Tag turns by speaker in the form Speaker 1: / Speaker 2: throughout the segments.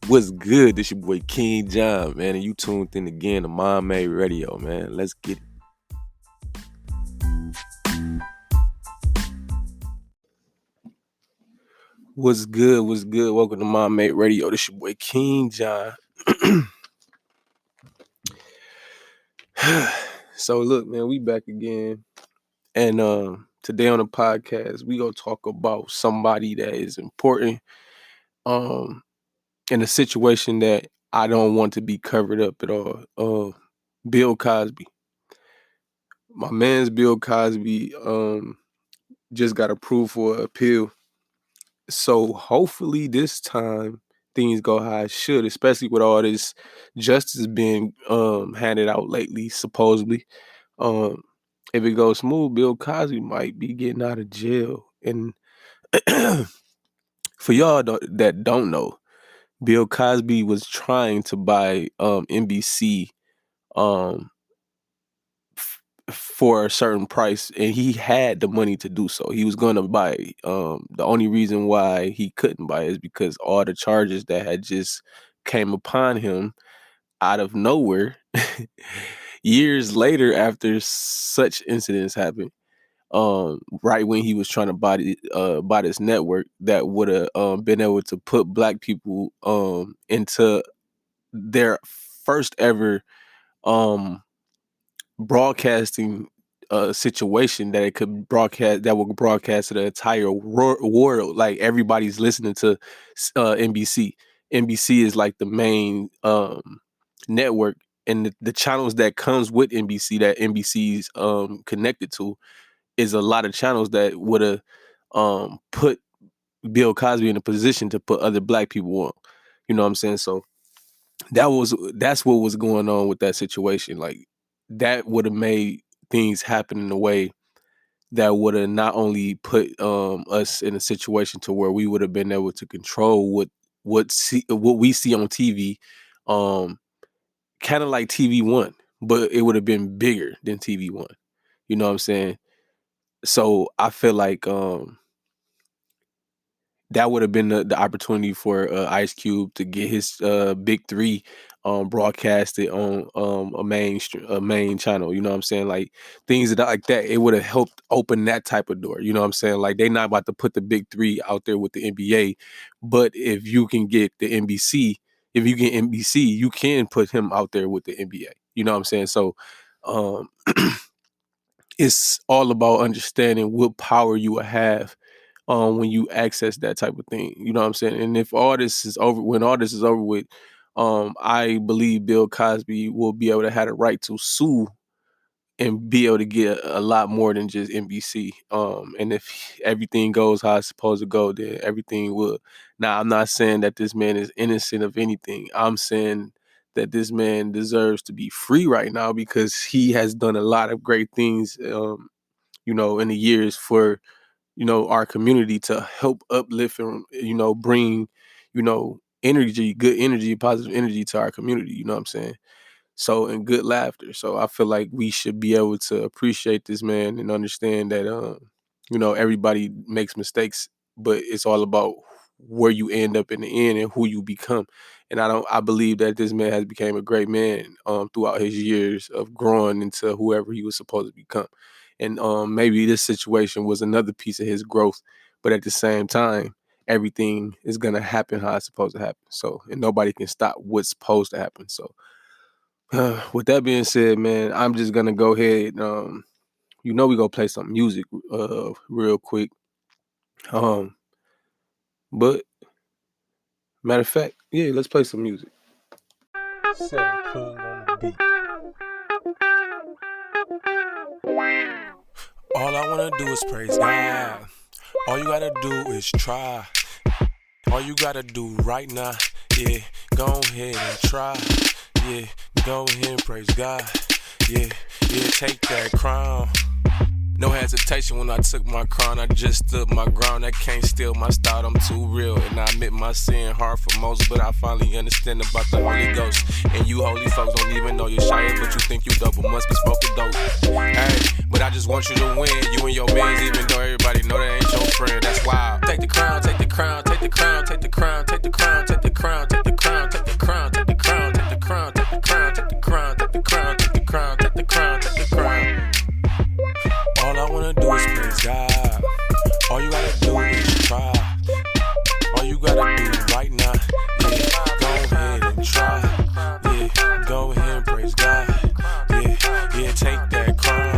Speaker 1: What's good? This your boy King John, man, and you tuned in again to Mom Made Radio, man. Let's get it. What's good? What's good? Welcome to Mom Made Radio. This your boy King John. So look, man, we back again, and today on the podcast we gonna talk about somebody that is important, um, in a situation that I don't want to be covered up at all. Bill Cosby. My man's Bill Cosby just got approved for an appeal. So hopefully this time things go how it should, especially with all this justice being handed out lately, supposedly. Um if it goes smooth, Bill Cosby might be getting out of jail. And for y'all that don't know, Bill Cosby was trying to buy NBC um for a certain price, and he had the money to do so. He was going to buy it. The only reason why he couldn't buy it is because all the charges that had just came upon him out of nowhere years later after such incidents happened, right when he was trying to buy this network that would have been able to put black people into their first ever um broadcasting situation that it could broadcast, that would broadcast to the entire world. Like everybody's listening to NBC. NBC is like the main network, and the channels that comes with NBC, that NBC's connected to, is a lot of channels that would have put Bill Cosby in a position to put other black people on. You know what I'm saying? So that's what was going on with that situation. Like, that would have made things happen in a way that would have not only put us in a situation to where we would have been able to control what we see on TV, kind of like TV One, but it would have been bigger than TV One. You know what I'm saying? So I feel like that would have been the opportunity for Ice Cube to get his Big Three broadcasted on a main channel. You know what I'm saying? Like things like that. It would have helped open that type of door. You know what I'm saying? Like they not about to put the Big Three out there with the NBA, but if you can get the NBC, if you get NBC, you can put him out there with the NBA. You know what I'm saying? So um, it's all about understanding what power you will have when you access that type of thing. You know what I'm saying? And if all this is over, when all this is over with, I believe Bill Cosby will be able to have the right to sue and be able to get a lot more than just NBC. And if everything goes how it's supposed to go, then everything will. Now, I'm not saying that this man is innocent of anything. I'm saying that this man deserves to be free right now because he has done a lot of great things, in the years for our community, to help uplift and bring energy, good energy, positive energy to our community. You know what I'm saying? So, and good laughter. So I feel like we should be able to appreciate this man and understand that everybody makes mistakes, but it's all about where you end up in the end and who you become. And I believe that this man has become a great man throughout his years of growing into whoever he was supposed to become. And maybe this situation was another piece of his growth, but at the same time, everything is gonna happen how it's supposed to happen. So, and nobody can stop what's supposed to happen. So, with that being said, man, I'm just gonna go ahead. We gonna play some music real quick. But matter of fact, yeah, let's play some music. Seven King on the beat. All I wanna do is praise God. All you gotta do is try. All you gotta do right now, yeah, go ahead and try. Yeah, go ahead and praise God. Yeah, take that crown. No hesitation when I took my crown, I just stood my ground. I can't steal my style, I'm too real. And I admit my sin hard for most, but I finally understand about the Holy Ghost. And you holy folks don't even know you're shy, but you think you double, must be smoking dope. Hey, but I just want you to win, you and your mans, even though everybody know that ain't your friend. That's wild. Take the crown, take the crown, take the crown, take the crown, take the crown, take the crown, take the crown, take the crown, take the crown, take the crown, take the crown, take the crown, take the crown, take the crown, take the crown, take the crown. All I wanna do is praise God. All you gotta do is try. All you gotta do right now, yeah, go ahead and try. Yeah, go ahead and praise God. Yeah, yeah, take that crown.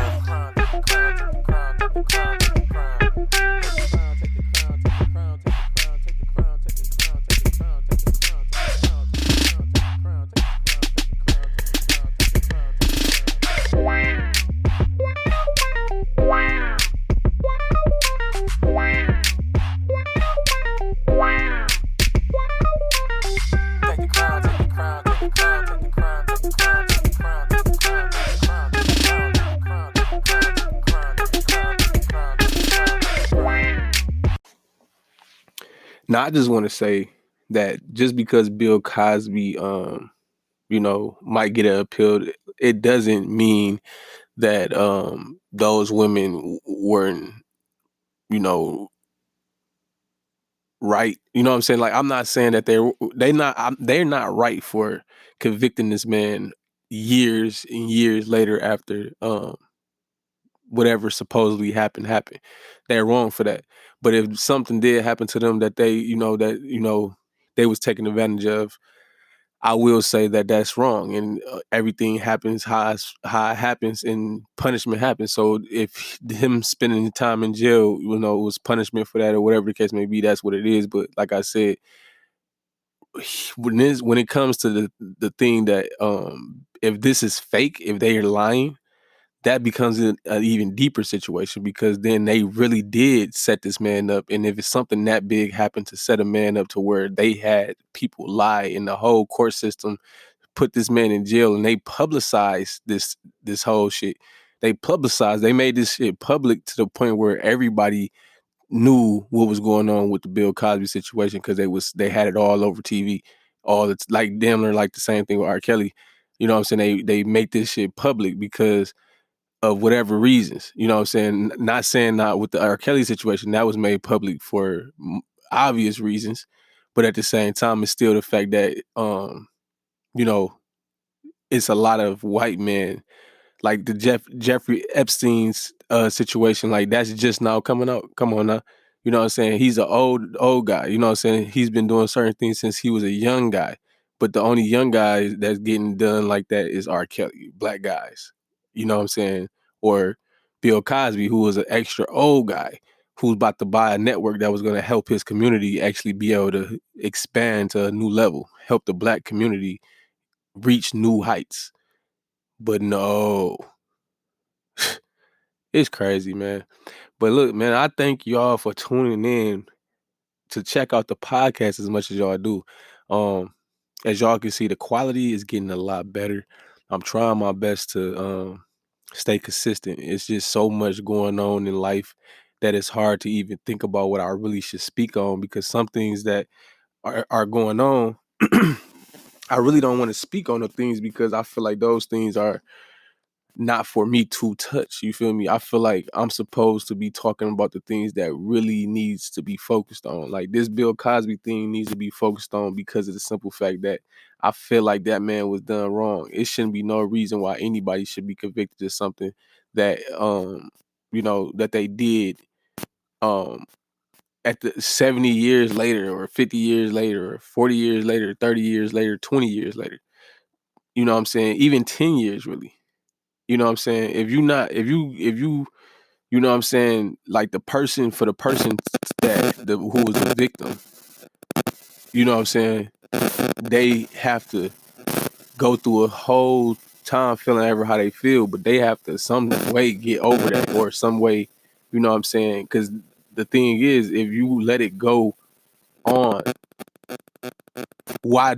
Speaker 1: Now, I just want to say that just because Bill Cosby, might get an appeal, it doesn't mean that those women weren't, you know, right. You know what I'm saying? Like, I'm not saying that they're not right for convicting this man years and years later after whatever supposedly happened. They're wrong for that. But if something did happen to them that they was taken advantage of, I will say that that's wrong, and everything happens how it happens, and punishment happens. So if him spending time in jail, was punishment for that or whatever the case may be, that's what it is. But like I said, when it comes to the thing that if this is fake, if they are lying, that becomes an even deeper situation, because then they really did set this man up. And if it's something that big happened to set a man up to where they had people lie in the whole court system, put this man in jail, and they publicized this whole shit. They made this shit public to the point where everybody knew what was going on with the Bill Cosby situation, because they had it all over TV. It's like damn near like the same thing with R. Kelly. You know what I'm saying? They make this shit public because of whatever reasons, you know what I'm saying? Not saying not with the R. Kelly situation, that was made public for obvious reasons, but at the same time, it's still the fact that, you know, it's a lot of white men, like the Jeffrey Epstein's situation, like that's just now coming out. Come on now. You know what I'm saying? He's an old guy. You know what I'm saying? He's been doing certain things since he was a young guy. But the only young guy that's getting done like that is R. Kelly, black guys. You know what I'm saying? Or Bill Cosby, who was an extra old guy who's about to buy a network that was going to help his community actually be able to expand to a new level, help the black community reach new heights. But no, it's crazy, man. But look, man, I thank y'all for tuning in to check out the podcast as much as y'all do. As y'all can see, the quality is getting a lot better. I'm trying my best to stay consistent. It's just so much going on in life that it's hard to even think about what I really should speak on, because some things that are going on, I really don't want to speak on the things because I feel like those things are not for me to touch. You feel me? I feel like I'm supposed to be talking about the things that really needs to be focused on. Like this Bill Cosby thing needs to be focused on because of the simple fact that I feel like that man was done wrong. It shouldn't be no reason why anybody should be convicted of something that that they did at the 70 years later or 50 years later or 40 years later, 30 years later, 20 years later. You know what I'm saying? Even 10 years really. You know what I'm saying? If you you know what I'm saying, like the person who was the victim, you know what I'm saying, they have to go through a whole time feeling ever how they feel, but they have to some way get over that, or some way, you know what I'm saying? Because the thing is, if you let it go on why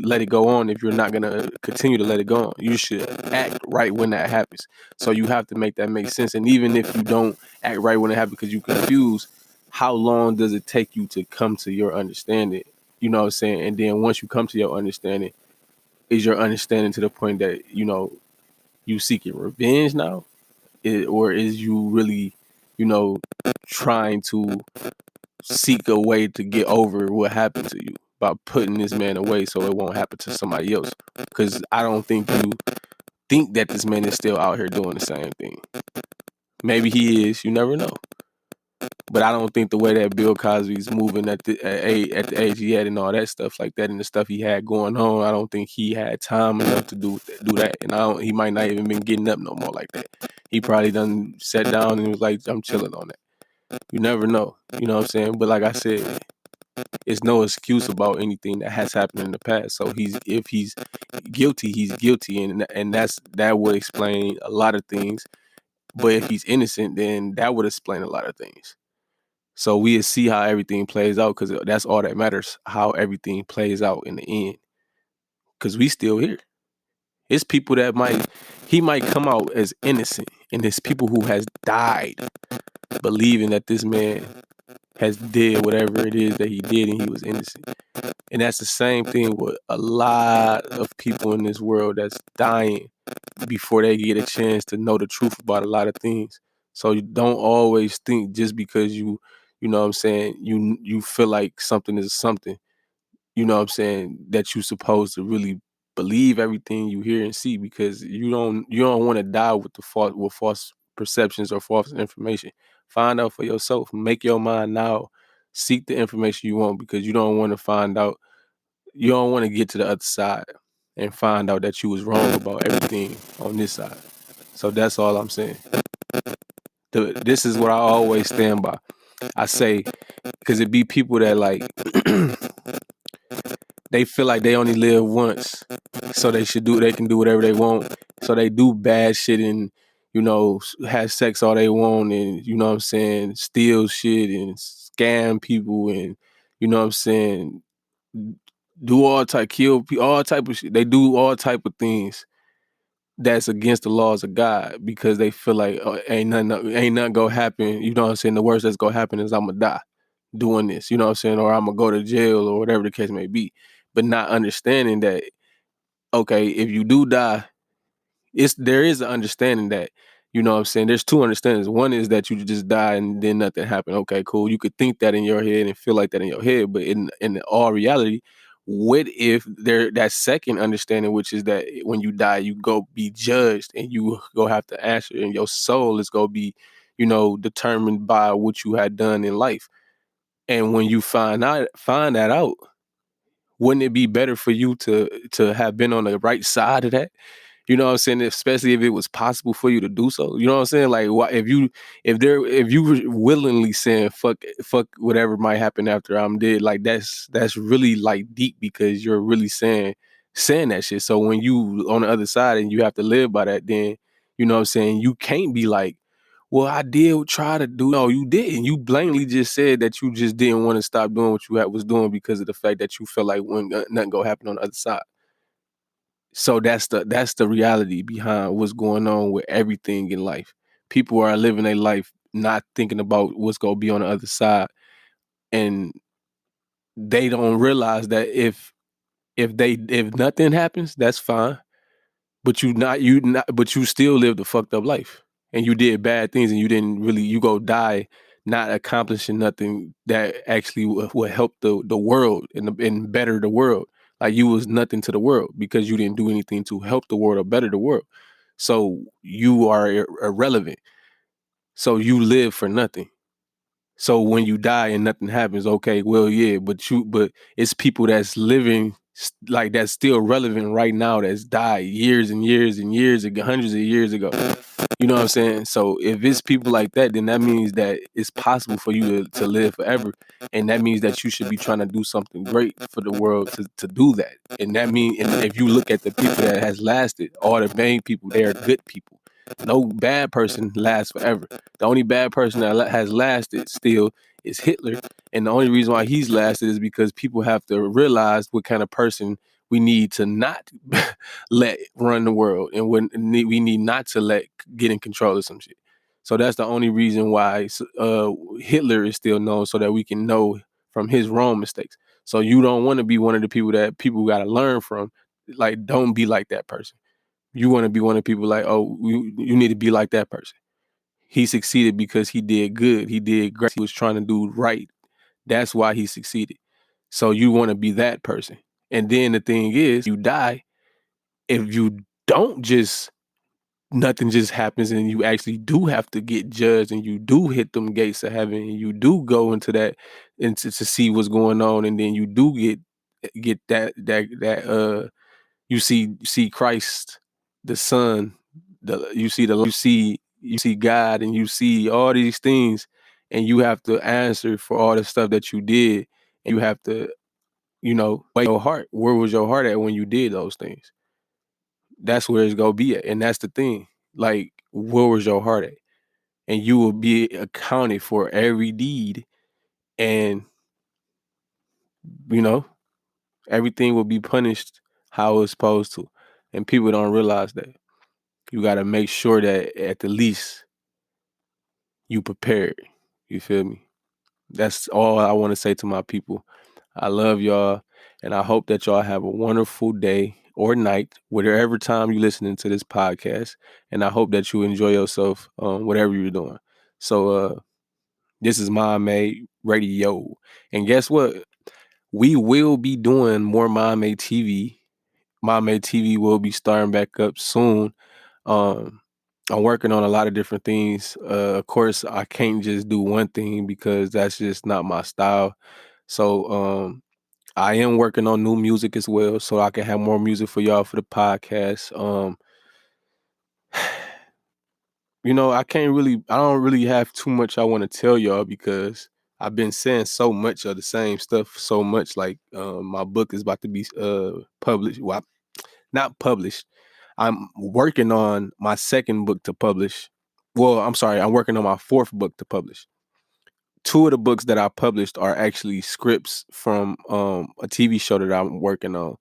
Speaker 1: let it go on if you're not gonna continue to let it go on? You should act right when that happens. So you have to make that make sense. And even if you don't act right when it happens because you're confused, how long does it take you to come to your understanding? You know what I'm saying? And then once you come to your understanding, is your understanding to the point that, you seeking revenge now? Or is you really, trying to seek a way to get over what happened to you by putting this man away so it won't happen to somebody else? Because I don't think you think that this man is still out here doing the same thing. Maybe he is. You never know. But I don't think the way that Bill Cosby's moving at the age he had and all that stuff like that and the stuff he had going on, I don't think he had time enough to do that. And he might not even been getting up no more like that. He probably done sat down and was like, I'm chilling on that. You never know. You know what I'm saying? But like I said, it's no excuse about anything that has happened in the past. So if he's guilty, he's guilty, and that would explain a lot of things. But if he's innocent, then that would explain a lot of things. So we'll see how everything plays out, because that's all that matters, how everything plays out in the end. Because we still here. It's people that he might come out as innocent, and there's people who has died believing that this man has did whatever it is that he did and he was innocent. And that's the same thing with a lot of people in this world that's dying before they get a chance to know the truth about a lot of things. So you don't always think just because you know what I'm saying, you feel like something is something, you know what I'm saying, that you supposed to really believe everything you hear and see, because you don't want to die with false perceptions or false information. Find out for yourself. Make your mind now. Seek the information you want, because you don't want to find out. You don't want to get to the other side and find out that you was wrong about everything on this side. So that's all I'm saying. This is what I always stand by. I say, because it be people that like they feel like they only live once, so they can do whatever they want. So they do bad shit and, have sex all they want, and, you know what I'm saying, steal shit and scam people, and, you know what I'm saying, do kill people, all type of shit. They do all type of things that's against the laws of God, because they feel like, ain't nothing gonna happen. You know what I'm saying? The worst that's gonna happen is I'm gonna die doing this, you know what I'm saying? Or I'm gonna go to jail, or whatever the case may be. But not understanding that, okay, if you do die, there is an understanding that, you know what I'm saying, there's two understandings. One is that you just die and then nothing happened. Okay, cool. You could think that in your head and feel like that in your head, but in all reality, what if that second understanding, which is that when you die, you go be judged and you go have to answer, and your soul is go be, determined by what you had done in life. And when you find that out, wouldn't it be better for you to have been on the right side of that? You know what I'm saying? Especially if it was possible for you to do so. You know what I'm saying? Like, why, if you were willingly saying fuck whatever might happen after I'm dead, like that's really like deep, because you're really saying that shit. So when you on the other side and you have to live by that, then, you know what I'm saying, you can't be like, well, I did try to do. No, you didn't. You blatantly just said that you just didn't want to stop doing what you was doing because of the fact that you felt like nothing gonna happen on the other side. So that's the reality behind what's going on with everything in life. People are living their life not thinking about what's gonna be on the other side, and they don't realize that if nothing happens, that's fine. But but you still lived a fucked up life, and you did bad things, and you go die not accomplishing nothing that actually will help the world and better the world. Like, you was nothing to the world because you didn't do anything to help the world or better the world. So you are irrelevant. So you live for nothing. So when you die and nothing happens, okay, well, yeah, but it's people that's living like that's still relevant right now, that's died years and years and years ago, hundreds of years ago. You know what I'm saying? So if it's people like that, then that means that it's possible for you to live forever. And that means that you should be trying to do something great for the world to do that. And that means, and if you look at the people that has lasted, all the main people, they are good people. No bad person lasts forever. The only bad person that has lasted still is Hitler. And the only reason why he's lasted is because people have to realize what kind of person we need to not let run the world, and when we need not to let get in control of some shit. So that's the only reason why Hitler is still known, so that we can know from his wrong mistakes. So you don't want to be one of the people that people got to learn from. Like, don't be like that person. You want to be one of the people like, oh, you need to be like that person. He succeeded because he did good. He did great. He was trying to do right. That's why he succeeded. So you want to be that person. And then the thing is, you die. If you don't just, nothing just happens and you actually do have to get judged and you do hit them gates of heaven and you do go into that and to see what's going on, and then you do get that you see Christ, the Son, you see God, and you see all these things, and you have to answer for all the stuff that you did, and you have to, weigh your heart. Where was your heart at when you did those things? That's where it's gonna be at, and that's the thing. Like, where was your heart at? And you will be accounted for every deed, and everything will be punished how it's supposed to. And people don't realize that. You got to make sure that at the least you prepared. You feel me? That's all I want to say to my people. I love y'all, and I hope that y'all have a wonderful day or night, whatever time you're listening to this podcast. And I hope that you enjoy yourself, whatever you're doing. So this is Mind Made Radio. And guess what? We will be doing more Mind Made TV. Mind Made TV will be starting back up soon. I'm working on a lot of different things. Of course, I can't just do one thing because that's just not my style. So I am working on new music as well, so I can have more music for y'all for the podcast. I don't really have too much I want to tell y'all because I've been saying so much of the same stuff so much. Like, my book is about to be published. Well, not published. I'm working on my second book to publish. Well, I'm sorry, I'm working on my fourth book to publish. 2 of the books that I published are actually scripts from a TV show that I'm working on.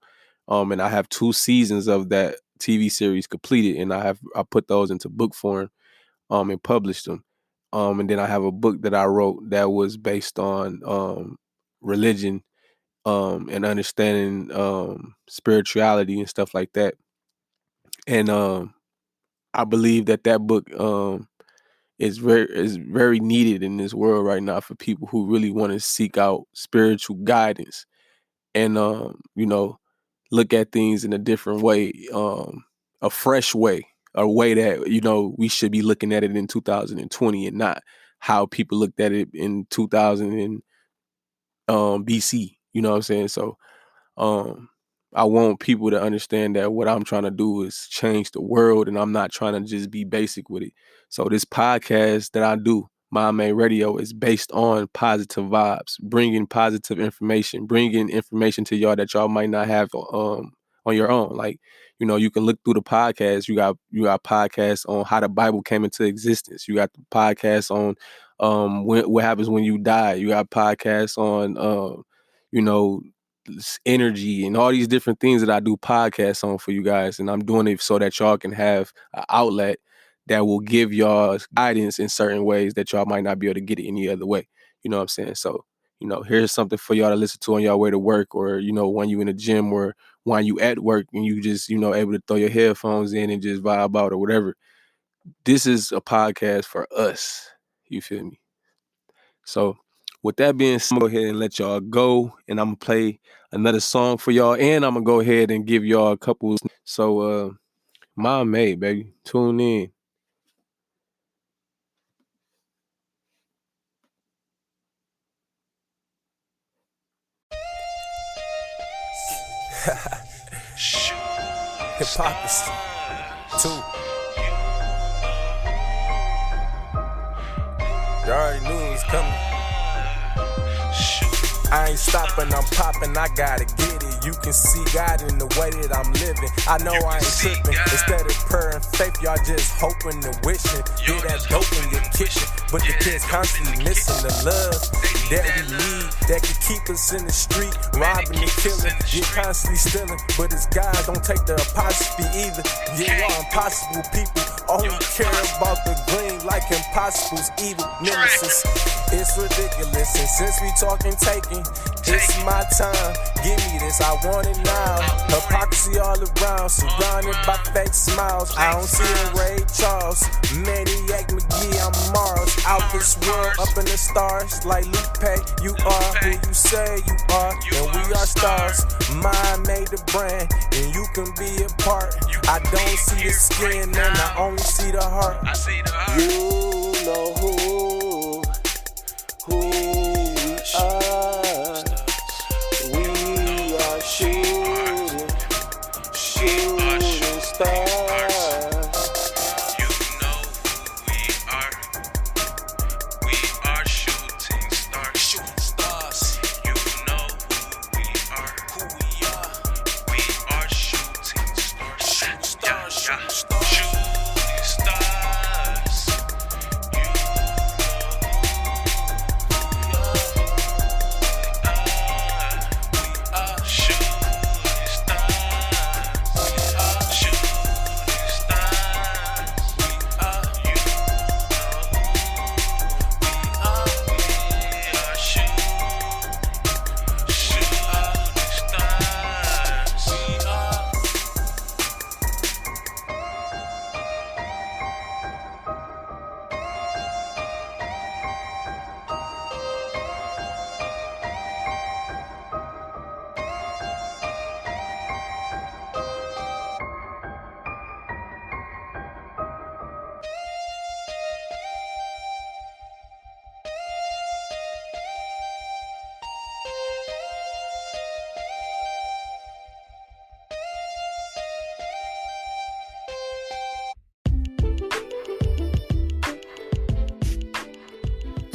Speaker 1: And I have 2 seasons of that TV series completed, and I put those into book form and published them. And then I have a book that I wrote that was based on religion and understanding spirituality and stuff like that. And I believe that book is very needed in this world right now for people who really want to seek out spiritual guidance and look at things in a different way, a fresh way, a way that we should be looking at it in 2020 and not how people looked at it in 2000 BC. You know what I'm saying? So I want people to understand that what I'm trying to do is change the world, and I'm not trying to just be basic with it. So this podcast that I do, Mind Made Radio, is based on positive vibes, bringing positive information, bringing information to y'all that y'all might not have on your own. Like, you can look through the podcast. You got podcasts on how the Bible came into existence. You got the podcast on what happens when you die. You got podcasts on energy and all these different things that I do podcasts on for you guys. And I'm doing it so that y'all can have an outlet that will give y'all guidance in certain ways that y'all might not be able to get it any other way. You know what I'm saying? So, here's something for y'all to listen to on y'all way to work, or, when you in the gym, or when you at work and you just, able to throw your headphones in and just vibe out or whatever. This is a podcast for us. You feel me? So with that being said, I'm gonna go ahead and let y'all go, and I'm gonna play another song for y'all, and I'm gonna go ahead and give y'all a couple. So Mind Made, baby. Tune in.
Speaker 2: Hypocrisy. 2. You already knew it was coming. I ain't stopping, I'm popping, I gotta get it. You can see God in the way that I'm living. I know I ain't tripping. Instead of prayer and faith, y'all just hoping and wishing. Get that dope in your kitchen, but the kids constantly missing the love. that we need, that can keep us in the street, robbing and killing, you're constantly stealing, but it's God, don't take the apostrophe either. You are impossible people, only care about the green like impossible's evil nemesis. It's ridiculous, and since we talking taking, it's my time, give me this, I want it now. Hypocrisy all around, surrounded by fake smiles. I don't see a Ray Charles, Maniac McGee, I'm Mars. Out this world, up in the stars, like Lupe, you are who you say you are, and we are stars. Mine made the brand, and you can be a part. I don't see the skin, and I only see the heart.
Speaker 1: You know who we are. We are shooting stars.
Speaker 3: You know who we are. We are shooting stars. Shooting stars. You know who we are. Who we are. We are shooting stars. Shooting stars. Shooting stars. Shooting stars. You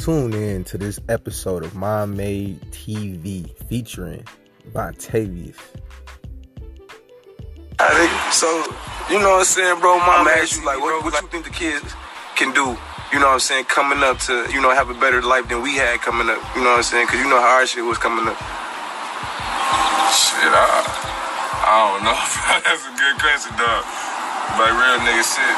Speaker 4: Tune in to this episode of Mom Made TV featuring Vontavious.
Speaker 5: So, you know what I'm saying, bro? Mom asked you, like, what you think the kids can do, you know what I'm saying, coming up to, you know, have a better life than we had coming up, you know what I'm saying? Because you know how our shit was coming up.
Speaker 6: Shit, I don't know. That's a good question, dog. But real nigga shit,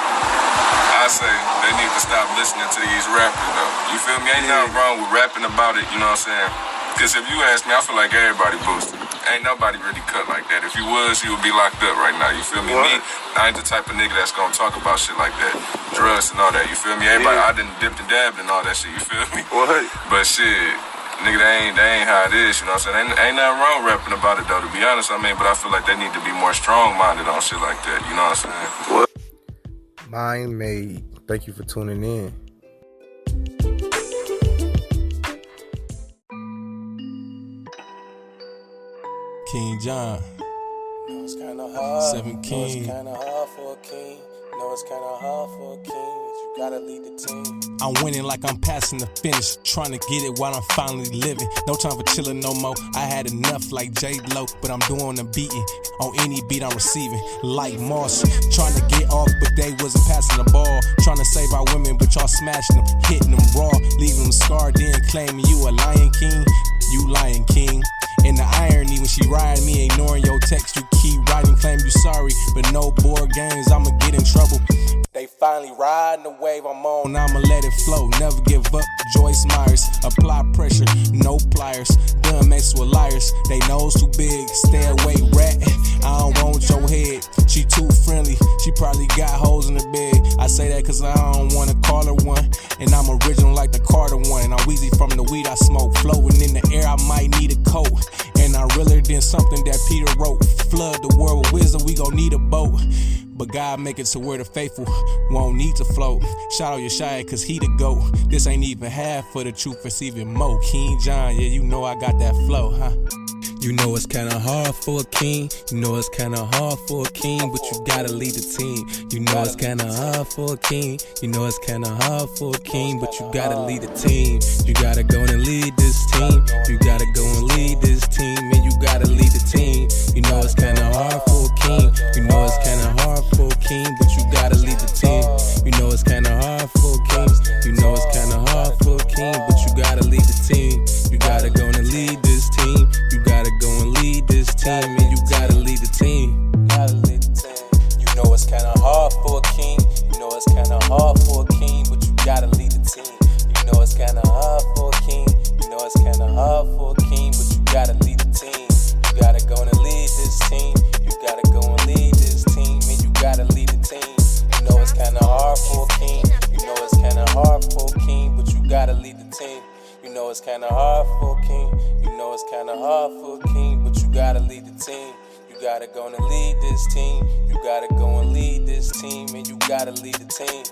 Speaker 6: I say they need to stop listening to these rappers, though. You feel me? Ain't nothing wrong with rapping about it, you know what I'm saying? Because if you ask me, I feel like everybody boosted. Ain't nobody really cut like that. If you was, you would be locked up right now. You feel me?
Speaker 5: What?
Speaker 6: Me, I ain't the type of nigga that's gonna talk about shit like that. Drugs and all that, you feel me? Everybody, I done dipped and dabbed and all that shit, you feel me?
Speaker 5: What?
Speaker 6: But shit, nigga, they ain't how it is, you know what I'm saying? Ain't nothing wrong rapping about it, though, to be honest, I mean, but I feel like they need to be more strong-minded on shit like that, you know what I'm saying?
Speaker 5: What?
Speaker 4: Mind Made. Thank you for tuning in.
Speaker 2: King John.
Speaker 7: No, it's kinda hard.
Speaker 2: 7 King.
Speaker 7: It's kinda hard for a king. No, it's kinda hard for a king. You gotta lead the team.
Speaker 2: I'm winning like I'm passing the finish, trying to get it while I'm finally living. No time for chilling no more. I had enough like J-Lo, but I'm doing the beating. On any beat I'm receiving, like Moss. Trying to get off, but they wasn't passing the ball. Trying to save our women, but y'all smashing them, hitting them raw, leaving them scarred, then claiming you a Lion King. You Lion King. And the irony when she ride me, ignoring your text, you keep writing, claim you sorry, but no board games, I'ma get in trouble. They finally riding the wave I'm on, I'ma let it flow, never give up. Joyce Myers, apply pressure, no pliers. Done mess with liars, they nose too big, stay away rat. I don't want your head, she too friendly, she probably got holes in the bed. I say that cause I don't wanna call her one, and I'm original like the Carter one. And I'm wheezy from the weed I smoke, floating in the air, I might need a coat. And I realer than something that Peter wrote. Flood the world with wisdom, we gon' need a boat. But God make it to where the faithful won't need to float. Shout out Yeshaya cause he the GOAT. This ain't even half for the truth, it's even more. King John, yeah, you know I got that flow, huh? You know it's kinda hard for a king. You know it's kinda hard for a king, but you gotta lead the team. You know it's kinda hard for a king. You know it's kinda hard for a king, but you gotta lead the team. You gotta go and lead this team. You gotta go and lead this team, and you gotta lead the team. You know it's kinda hard for a king. You know it's kinda hard for a king, but you gotta lead the team. You know it's kinda hard for a king. You know it's kinda hard for a king, but you gotta lead the team.
Speaker 7: kinda hard for a king, but you gotta lead the team. You gotta go and lead this team. You gotta go and lead this team, and you gotta lead the team. You know it's kinda hard for a king. You know it's kinda hard for a king, but you gotta lead the team. You know it's kinda hard for a king. You know it's kinda hard for a king, but you gotta lead the team. You gotta go and lead this team. You gotta go and lead this team, and you gotta lead the team.